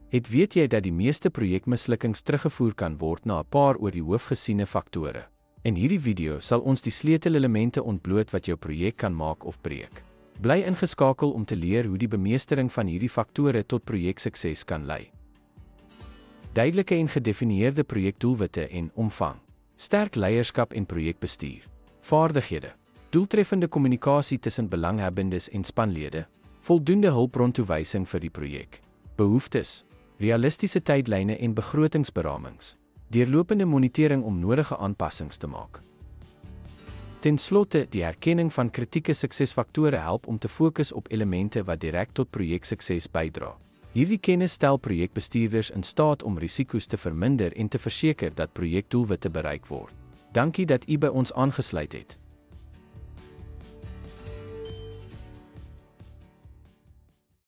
Weet jy dat die meeste projekmislukkings teruggevoer kan word na 'n paar oor die hoof gesiene faktore? In hierdie video sal ons die sleutelelemente ontbloot wat jou projek kan maak of breek. Bly ingeskakel om te leer hoe die bemeestering van hierdie faktore tot projeksukses kan lei. Duidelike en gedefinieerde projekdoelwitte en omvang. Sterk leierskap en projekbestuur. Vaardighede. Doeltreffende kommunikasie tussen belanghebbendes en spanlede. Voldoende hulpbrontoewysing vir die projek. Behoeftes. Realistiese tydlyne en begrotingsberamings. Deurlopende monitering om nodige aanpassings te maak. Ten slotte, die erkenning van kritieke suksesfaktore help om te fokus op elemente wat direk tot projeksukses bydra. Hierdie kennis stel projekbestuurders in staat om risiko's te verminder en te verseker dat projekdoelwitte bereik word. Dankie dat u by ons aangesluit het.